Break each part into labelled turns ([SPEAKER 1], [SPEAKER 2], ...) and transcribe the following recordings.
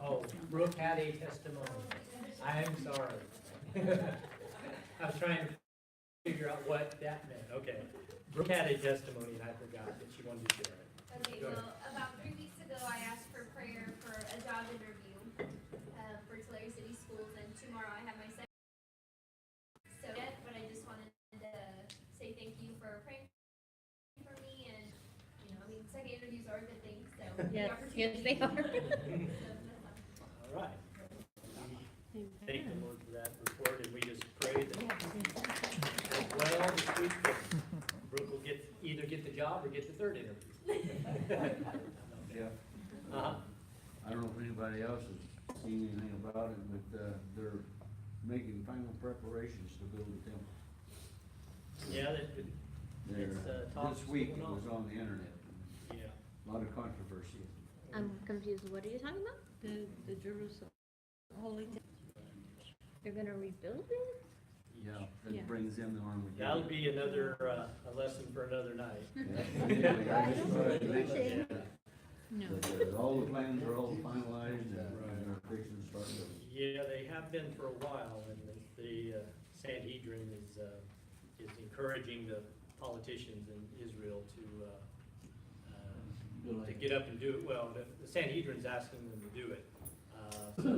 [SPEAKER 1] Oh, Brooke had a testimony. I'm sorry. I was trying to figure out what that meant. Okay. Brooke had a testimony and I forgot that she wanted to share it.
[SPEAKER 2] Okay,
[SPEAKER 1] Go ahead.
[SPEAKER 2] well, about 3 weeks ago, I asked for prayer for a job interview for Tulare City Schools, and tomorrow I have my second. So, but I just wanted to say thank you for praying for me, and, I mean, second interviews are a good thing, so. the
[SPEAKER 3] Yes,
[SPEAKER 2] opportunity-
[SPEAKER 3] yes, they are.
[SPEAKER 2] So, that's all.
[SPEAKER 1] All right. Thank the Lord for that report, and we just pray that as well this week that Brooke will either get the job or get the third interview.
[SPEAKER 4] Yeah,
[SPEAKER 1] Uh-huh.
[SPEAKER 4] I don't know if anybody else has seen anything about it, but, they're making final preparations to build the temple.
[SPEAKER 1] Yeah,
[SPEAKER 4] They're,
[SPEAKER 1] It's, talks
[SPEAKER 4] this week it
[SPEAKER 1] going on.
[SPEAKER 4] was on the internet,
[SPEAKER 1] yeah.
[SPEAKER 4] a lot of controversy.
[SPEAKER 3] I'm confused, what are you talking about?
[SPEAKER 5] The Jerusalem, Holy Temple.
[SPEAKER 3] They're gonna rebuild it?
[SPEAKER 4] Yeah,
[SPEAKER 5] Yeah.
[SPEAKER 4] that brings in the army.
[SPEAKER 1] That'll be another, a lesson for another night.
[SPEAKER 4] Yeah. Anyway, I just thought I'd mention that.
[SPEAKER 5] No.
[SPEAKER 4] But, all the plans are all finalized, and they're fixing to start building.
[SPEAKER 1] Yeah, they have been for a while, and the Sanhedrin is encouraging the politicians in Israel to get up and do it. Well, the Sanhedrin's asking them to do it.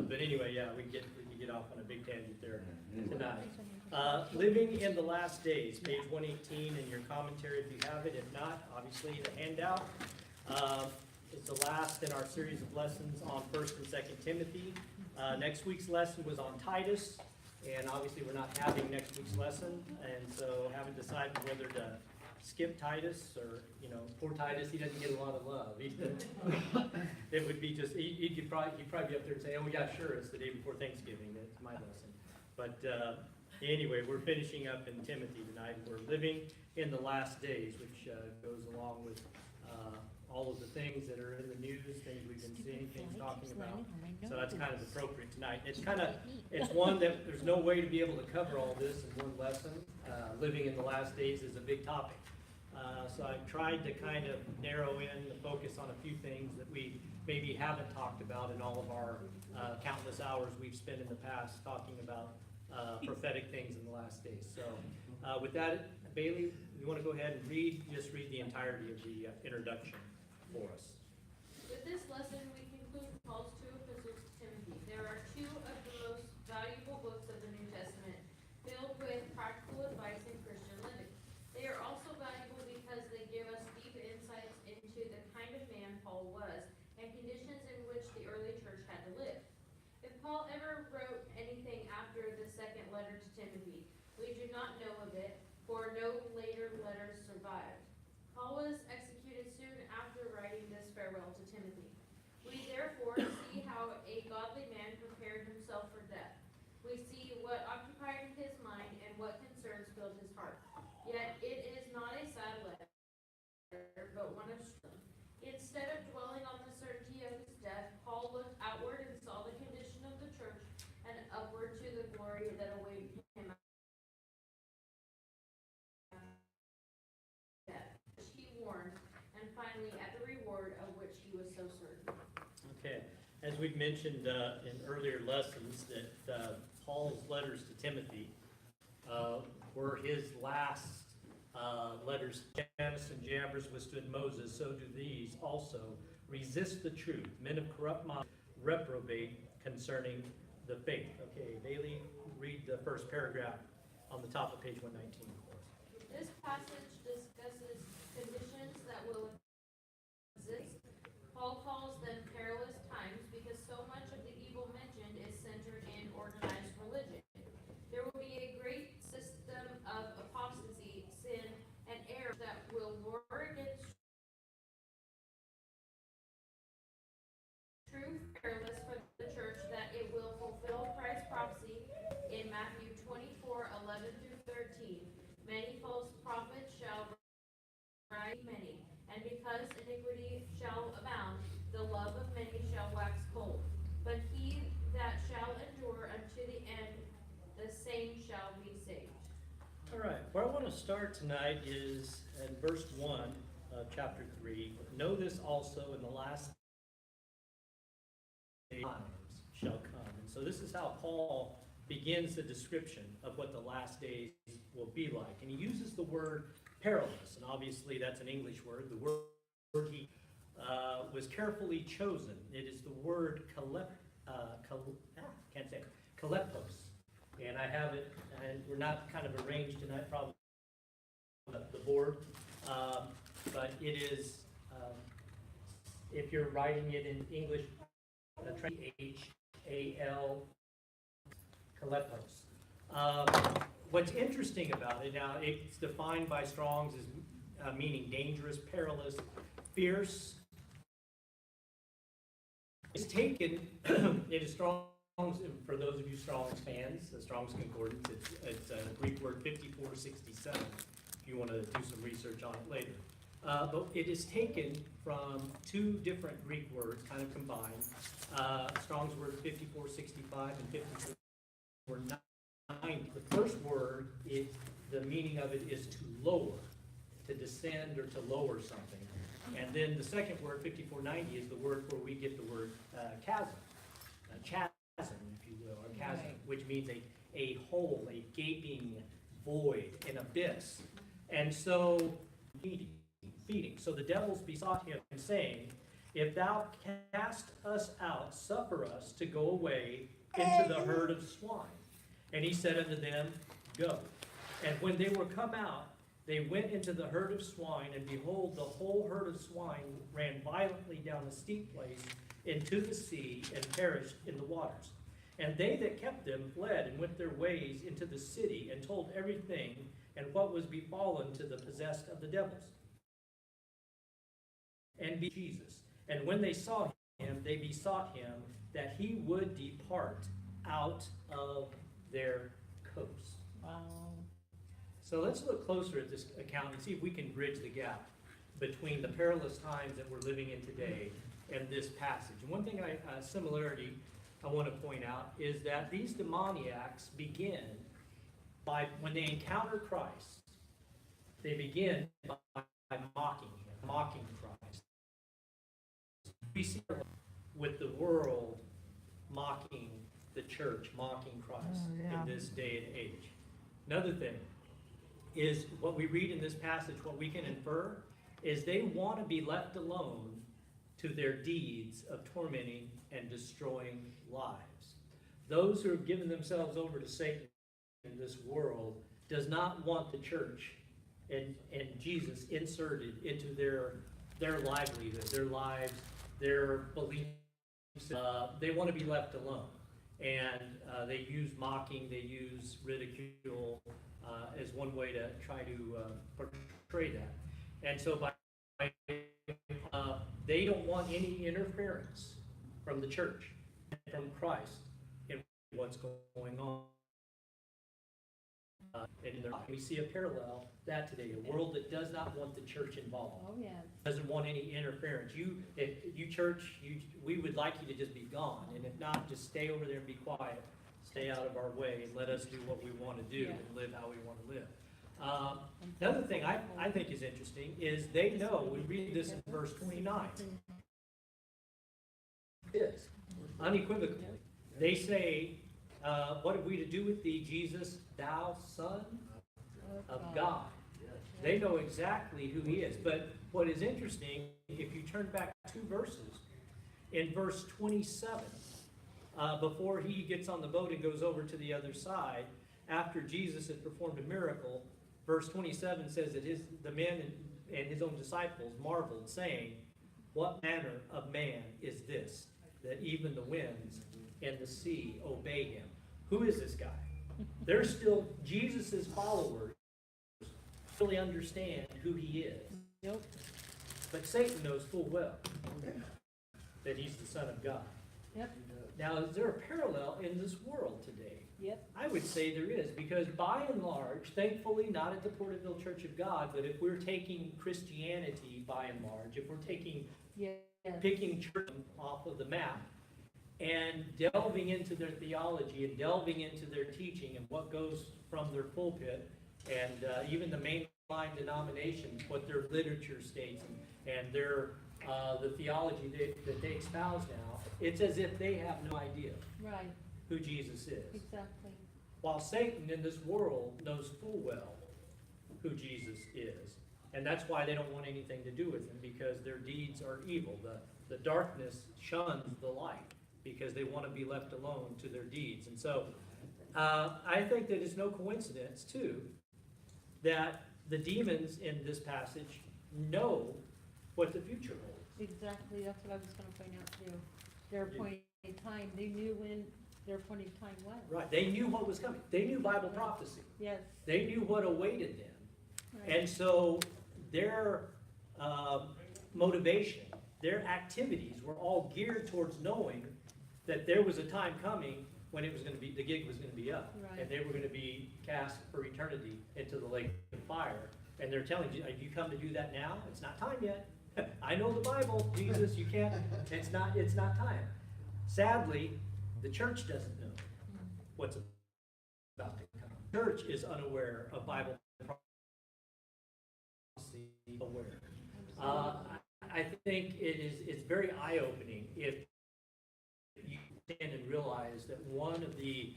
[SPEAKER 1] But anyway, yeah, we can get off on a big tangent there tonight. Living in the last days, page 118 in your commentary if you have it. If not, obviously the handout. It's the last in our series of lessons on 1st and 2nd Timothy. Next week's lesson was on Titus, and obviously we're not having next week's lesson, and so haven't decided whether to skip Titus or, poor Titus, he doesn't get a lot of love. It would be just, he'd probably be up there and say, oh yeah, sure, it's the day before Thanksgiving, that's my lesson. But anyway, we're finishing up in Timothy tonight. We're living in the last days, which goes along with all of the things that are in the news, things we've been seeing, things talking about. So that's kind of appropriate tonight. It's one that there's no way to be able to cover all this in one lesson. Living in the last days is a big topic. So I've tried to kind of narrow in the focus on a few things that we maybe haven't talked about in all of our countless hours we've spent in the past talking about prophetic things in the last days. So with that, Bailey, you want to go ahead and just read the entirety of the introduction for us.
[SPEAKER 6] With this lesson, we conclude Paul's 2 epistles to Timothy. There are 2 of the most valuable books of the New Testament, filled with practical advice in Christian living. They are also valuable because they give us deep insights into the kind of man Paul was and conditions in which the early church had to live. If Paul ever wrote anything after the second letter to Timothy, we do not know of it, for no later letters survived. Paul was executed soon after writing this farewell to Timothy. We therefore see how a godly man prepared himself for death. We see what occupied his mind and what concerns filled his heart. Yet it is not a sad letter, but one of strength. Instead of dwelling on the certainty of his death, Paul looked outward and saw the condition of the church and upward to the glory that awaited him. Which he warned, and finally at the reward of which he was so certain.
[SPEAKER 1] Okay, as we've mentioned in earlier lessons, that Paul's letters to Timothy were his last letters. Jannes and Jambres withstood Moses, so do these also. Resist the truth. Men of corrupt mind reprobate concerning the faith. Okay, Bailey, read the first paragraph on the top of page 119 for us.
[SPEAKER 6] This passage discusses conditions that will exist. Paul calls them perilous times because so much of the evil mentioned is centered in organized religion. There will be a great system of apostasy, sin, and error that will war against truth, perilous for the church that it will fulfill Christ's prophecy in Matthew 24:11-13. Many false prophets shall rise many, and because iniquity shall abound, the love of many shall wax cold. But he that shall endure unto the end, the same shall be saved.
[SPEAKER 1] All right, where I want to start tonight is in verse 1 of chapter 3. Know this also in the last days, times shall come. And so this is how Paul begins the description of what the last days will be like. And he uses the word perilous, and obviously that's an English word. The word he was carefully chosen. It is the word kalepos. And I have it, and we're not kind of arranged tonight, probably the board, but it is, if you're writing it in English, H-A-L, kalepos. What's interesting about it, now it's defined by Strong's as meaning dangerous, perilous, fierce. It's taken, it is Strong's, for those of you Strong's fans, the Strong's Concordance, it's a Greek word 5467, if you want to do some research on it later. But it is taken from two different Greek words, kind of combined. Strong's word 5465 and 5490. The first word, the meaning of it is to lower, to descend or to lower something. And then the second word, 5490, is the word where we get the word chasm, chasm, if you will, or chasm, which means a hole, a gaping void, an abyss. And so, feeding. So the devils besought him, saying, if thou cast us out, suffer us to go away into the herd of swine. And he said unto them, go. And when they were come out, they went into the herd of swine, and behold, the whole herd of swine ran violently down a steep place into the sea, and perished in the waters. And they that kept them fled, and went their ways into the city, and told everything, and what was befallen to the possessed of the devils. And be Jesus. And when they saw him, they besought him that he would depart out of their coast.
[SPEAKER 5] Wow.
[SPEAKER 1] So let's look closer at this account and see if we can bridge the gap between the perilous times that we're living in today and this passage. And one thing, similarity I want to point out is that these demoniacs begin by, when they encounter Christ, they begin by mocking him, mocking Christ. We see with the world mocking the church, mocking Christ in this day and age. Another thing is what we read in this passage, what we can infer, is they want to be left alone to their deeds of tormenting and destroying lives. Those who have given themselves over to Satan in this world does not want the church and Jesus inserted into their livelihood, their lives, their beliefs. They want to be left alone. And they use mocking, they use ridicule as one way to try to portray that. And so they don't want any interference from the church, from Christ, in what's going on. And in their life. We see a parallel that today, a world that does not want the church involved.
[SPEAKER 5] Oh, yeah.
[SPEAKER 1] Doesn't want any interference. If you church, we would like you to just be gone, and if not, just stay over there and be quiet. Stay out of our way and let us do what we want to do and live how we want to live. Another thing I think is interesting is they know, we read this in verse 29, is unequivocally, they say, what have we to do with thee, Jesus, thou Son of God? They know exactly who he is. But what is interesting, if you turn back 2 verses, in verse 27, before he gets on the boat and goes over to the other side, after Jesus has performed a miracle, verse 27 says that the men and his own disciples marveled, saying, what manner of man is this, that even the winds and the sea obey him? Who is this guy? They're still, Jesus' followers really understand who he is.
[SPEAKER 5] Nope.
[SPEAKER 1] But Satan knows full well that he's the Son of God.
[SPEAKER 5] Yep.
[SPEAKER 1] Now, is there a parallel in this world today?
[SPEAKER 5] Yep.
[SPEAKER 1] I would say there is, because by and large, thankfully not at the Porterville Church of God, but if we're taking Christianity by and large, if we're taking, picking church off of the map, and delving into their theology and delving into their teaching and what goes from their pulpit, and even the mainline denominations, what their literature states, and their the theology that they espouse now, It's as if they have no idea
[SPEAKER 5] Right,
[SPEAKER 1] who Jesus is.
[SPEAKER 5] exactly.
[SPEAKER 1] While Satan in this world knows full well who Jesus is. And that's why they don't want anything to do with him, because their deeds are evil. The darkness shuns the light because they want to be left alone to their deeds. And so I think that it's no coincidence, too, that the demons in this passage know what the future holds.
[SPEAKER 5] Exactly, that's what I was gonna point out too. Their appointed time, they knew when their appointed time was.
[SPEAKER 1] Right, they knew what was coming. They knew Bible prophecy.
[SPEAKER 5] Yes,
[SPEAKER 1] They knew what awaited them.
[SPEAKER 5] right,
[SPEAKER 1] And so their motivation, their activities were all geared towards knowing that there was a time coming when it was gonna be, the gig was gonna be up.
[SPEAKER 5] Right.
[SPEAKER 1] And they were gonna be cast for eternity into the lake of fire. And they're telling you, have you come to do that now? It's not time yet. I know the Bible, Jesus, you can't, it's not time. Sadly, the church doesn't know what's about to come. Church is unaware of Bible prophecy, aware. I think it's very eye-opening if you stand and realize that one of the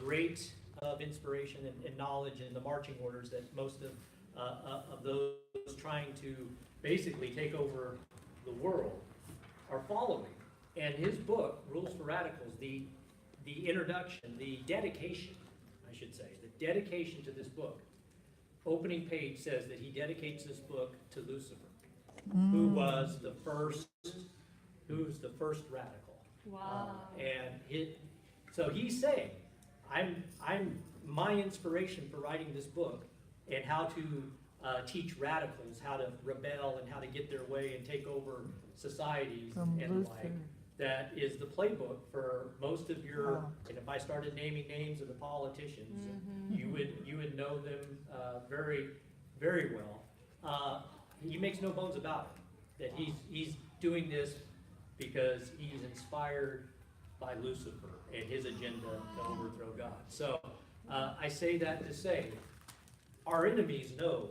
[SPEAKER 1] great of inspiration and knowledge and the marching orders that most of those trying to basically take over the world are following. And his book, Rules for Radicals, the introduction, the dedication, I should say, the dedication to this book, opening page says that he dedicates this book to Lucifer, who was the first radical.
[SPEAKER 5] wow.
[SPEAKER 1] So he's saying, I'm my inspiration for writing this book and how to teach radicals how to rebel and how to get their way and take over societies and the like. That is the playbook for most of your, and if I started naming names of the politicians, you would know them very, very well. He makes no bones about it, that he's doing this because he's inspired by Lucifer and his agenda to overthrow God. So I say that to say, our enemies know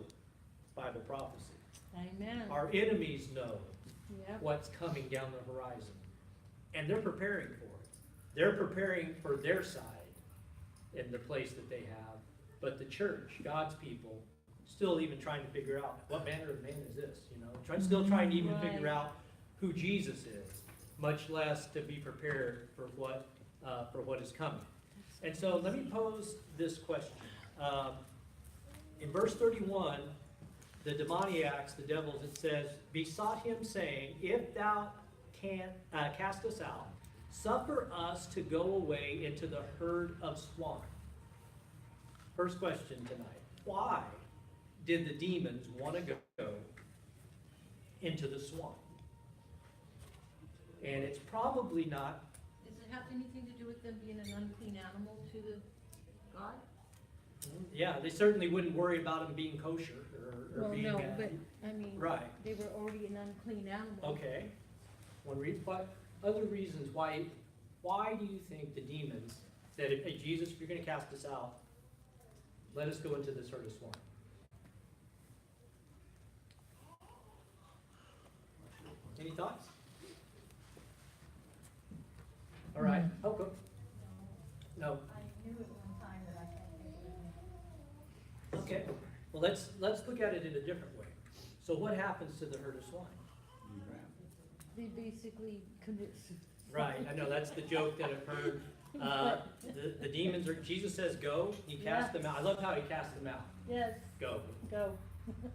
[SPEAKER 1] Bible prophecy.
[SPEAKER 5] Amen.
[SPEAKER 1] Our enemies know
[SPEAKER 5] Yep,
[SPEAKER 1] what's coming down the horizon. And they're preparing for it. They're preparing for their side in the place that they have. But the church, God's people, still even trying to figure out what manner of man is this, still trying to even figure out who Jesus is, much less to be prepared for what is coming. And so let me pose this question. In verse 31, the demoniacs, the devils, it says, besought him, saying, if thou can't cast us out, suffer us to go away into the herd of swine. First question tonight. Why did the demons want to go into the swine? And it's probably not.
[SPEAKER 5] does it have anything to do with them being an unclean animal to the God?
[SPEAKER 1] Yeah, they certainly wouldn't worry about them being kosher or
[SPEAKER 5] Well,
[SPEAKER 1] being.
[SPEAKER 5] no, but, I mean,
[SPEAKER 1] Right.
[SPEAKER 5] they were already an unclean animal.
[SPEAKER 1] Okay. What other reasons why do you think the demons said, hey, Jesus, if you're going to cast us out, let us go into this herd of swine? Any thoughts? All right, Hoko? No.
[SPEAKER 7] I knew at one time that I can't.
[SPEAKER 1] Okay. Well, let's look at it in a different way. So what happens to the herd of swine?
[SPEAKER 5] They basically commit
[SPEAKER 1] Right, I know, that's the joke that I've heard. The demons are, Jesus says go, he cast them out. I love how he cast them out.
[SPEAKER 5] Yes,
[SPEAKER 1] Go.
[SPEAKER 5] go.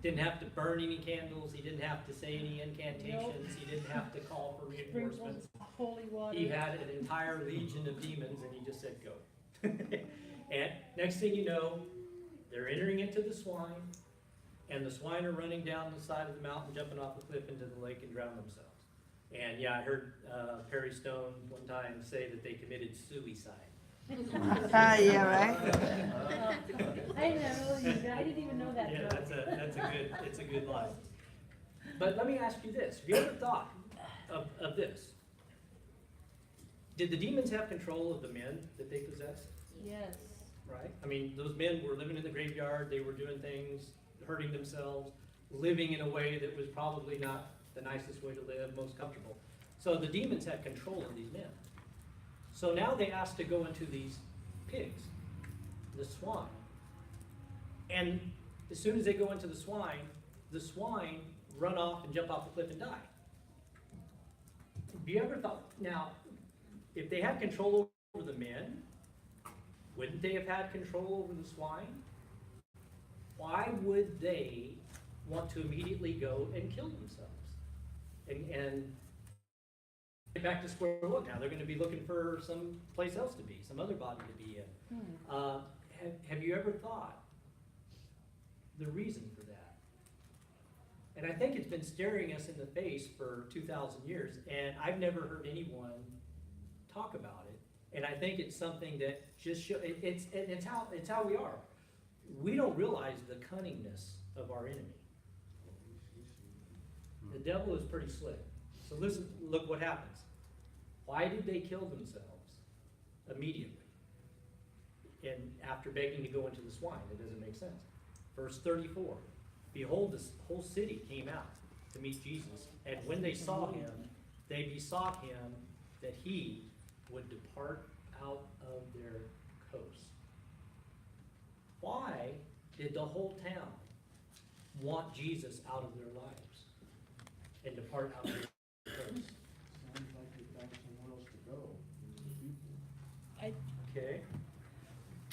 [SPEAKER 1] Didn't have to burn any candles, he didn't have to say any incantations, he didn't have to call for
[SPEAKER 5] Sprinkles
[SPEAKER 1] reinforcements.
[SPEAKER 5] holy water.
[SPEAKER 1] He had an entire legion of demons and he just said go. And next thing you know, they're entering into the swine, and the swine are running down the side of the mountain, jumping off a cliff into the lake and drown themselves. And yeah, I heard Perry Stone one time say that they committed suicide.
[SPEAKER 7] Yeah, right.
[SPEAKER 5] I know, I didn't even know that.
[SPEAKER 1] Yeah,
[SPEAKER 5] joke.
[SPEAKER 1] it's a good line. But let me ask you this, have you ever thought of this? Did the demons have control of the men that they possessed?
[SPEAKER 5] Yes.
[SPEAKER 1] Right? I mean, those men were living in the graveyard, they were doing things, hurting themselves, living in a way that was probably not the nicest way to live, most comfortable. So the demons had control of these men. So now they asked to go into these pigs, the swine. And as soon as they go into the swine run off and jump off the cliff and die. Have you ever thought, now, if they had control over the men, wouldn't they have had control over the swine? Why would they want to immediately go and kill themselves? And get back to square one now. They're going to be looking for some place else to be, some other body to be in. Have you ever thought the reason for that? And I think it's been staring us in the face for 2,000 years, and I've never heard anyone talk about it. And I think it's something that just it's how we are. We don't realize the cunningness of our enemy. The devil is pretty slick. So listen, look what happens. Why did they kill themselves immediately? And after begging to go into the swine, it doesn't make sense. Verse 34, behold, this whole city came out to meet Jesus, and when they saw him, they besought him that he would depart out of their coast. Why did the whole town want Jesus out of their lives and depart out of their coast?
[SPEAKER 4] Sounds like they found somewhere else to go.
[SPEAKER 1] Okay.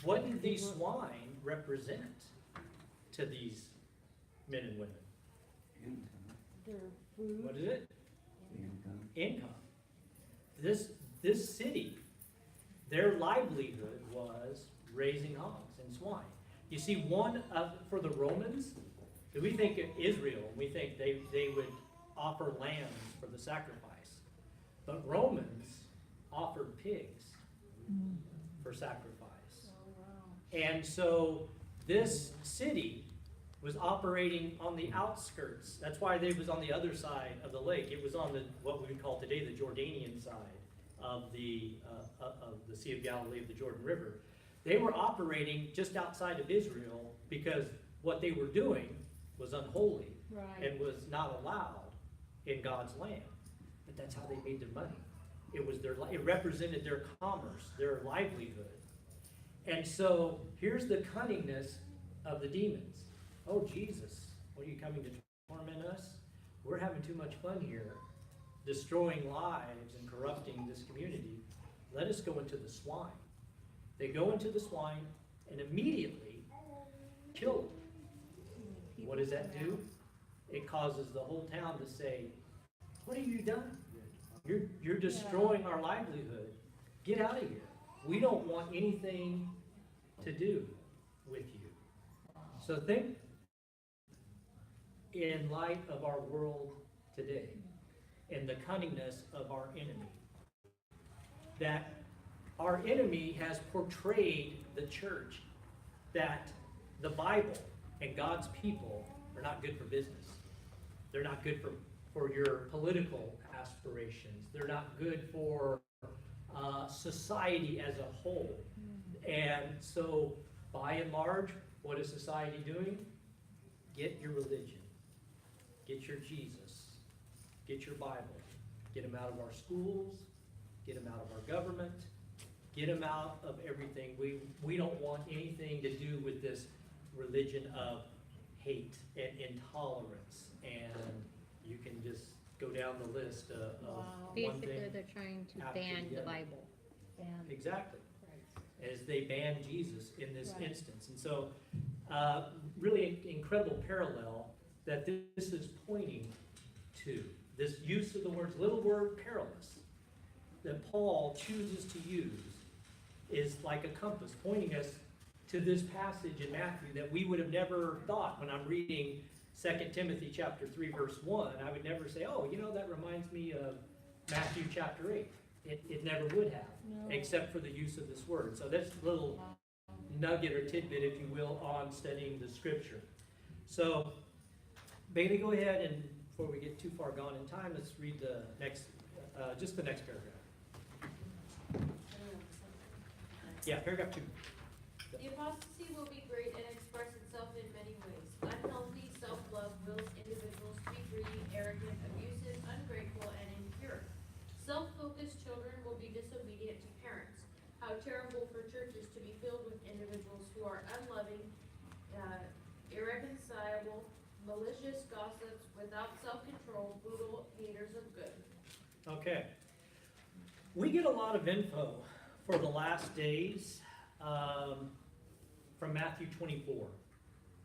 [SPEAKER 1] What did these swine represent to these men and women?
[SPEAKER 4] Income.
[SPEAKER 5] Their food.
[SPEAKER 1] What is it?
[SPEAKER 4] Income.
[SPEAKER 1] Income. This city, their livelihood was raising hogs and swine. You see, for the Romans, we think of Israel, and we think they would offer lambs for the sacrifice. But Romans offered pigs for sacrifice. And so this city was operating on the outskirts. That's why they was on the other side of the lake. It was on what we would call today the Jordanian side of the Sea of Galilee, of the Jordan River. They were operating just outside of Israel because what they were doing was unholy and was not allowed in God's land. But that's how they made their money. It represented their commerce, their livelihood. And so here's the cunningness of the demons. Oh, Jesus, what are you coming to torment us? We're having too much fun here, destroying lives and corrupting this community. Let us go into the swine. They go into the swine and immediately kill them. What does that do? It causes the whole town to say, what have you done? You're destroying our livelihood. Get out of here. We don't want anything to do with you. So think in light of our world today and the cunningness of our enemy. That our enemy has portrayed the church that the Bible and God's people are not good for business. They're not good for your political aspirations. They're not good for society as a whole. And so, by and large, what is society doing? Get your religion. Get your Jesus. Get your Bible. Get them out of our schools. Get them out of our government. Get them out of everything. We don't want anything to do with this religion of hate and intolerance. And you can just go down the list of one
[SPEAKER 3] Basically,
[SPEAKER 1] thing.
[SPEAKER 3] they're trying to
[SPEAKER 1] after
[SPEAKER 3] ban
[SPEAKER 1] the
[SPEAKER 3] the
[SPEAKER 1] other.
[SPEAKER 3] Bible.
[SPEAKER 1] Exactly.
[SPEAKER 5] Right.
[SPEAKER 1] As they ban Jesus in this
[SPEAKER 5] Right.
[SPEAKER 1] instance. And so, really incredible parallel that this is pointing to. This use of the little word perilous that Paul chooses to use is like a compass pointing us to this passage in Matthew that we would have never thought when I'm reading 2 Timothy chapter 3 verse 1. I would never say, oh, that reminds me of Matthew chapter 8. It never would have,
[SPEAKER 5] No.
[SPEAKER 1] except for the use of this word. So that's a little nugget or tidbit, if you will, on studying the scripture. So, Bailey, go ahead and before we get too far gone in time, let's read the next, just the next paragraph. Yeah, paragraph 2.
[SPEAKER 6] The apostasy will be great and express itself in many ways. Unhealthy self-love wills individuals to be greedy, arrogant, abusive, ungrateful, and impure. malicious gossips, without self-control, brutal, haters of good.
[SPEAKER 1] Okay. We get a lot of info for the last days from Matthew 24,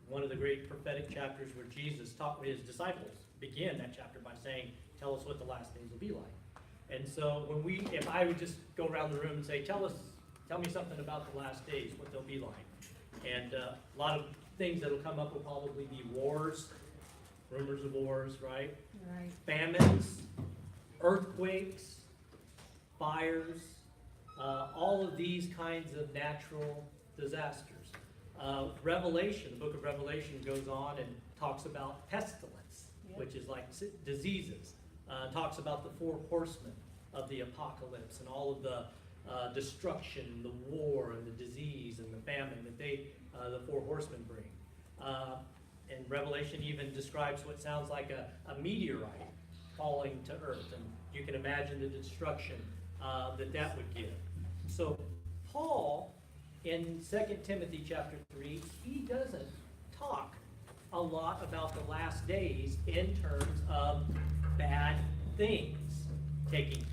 [SPEAKER 1] one of the great prophetic chapters where Jesus taught his disciples, begin that chapter by saying, tell us what the last days will be like. And so if I would just go around the room and say, tell me something about the last days, what they'll be like. And a lot of things that'll come up will probably be wars, rumors of wars, right?
[SPEAKER 5] Right.
[SPEAKER 1] Famines, earthquakes, fires, all of these kinds of natural disasters. Revelation, the book of Revelation goes on and talks about pestilence,
[SPEAKER 5] Yep.
[SPEAKER 1] which is like diseases. Talks about the 4 horsemen of the apocalypse and all of the destruction, the war, and the disease and the famine that the 4 horsemen bring. And Revelation even describes what sounds like a meteorite falling to earth, and you can imagine the destruction that would give. So Paul, in 2 Timothy chapter 3, he doesn't talk a lot about the last days in terms of bad things taking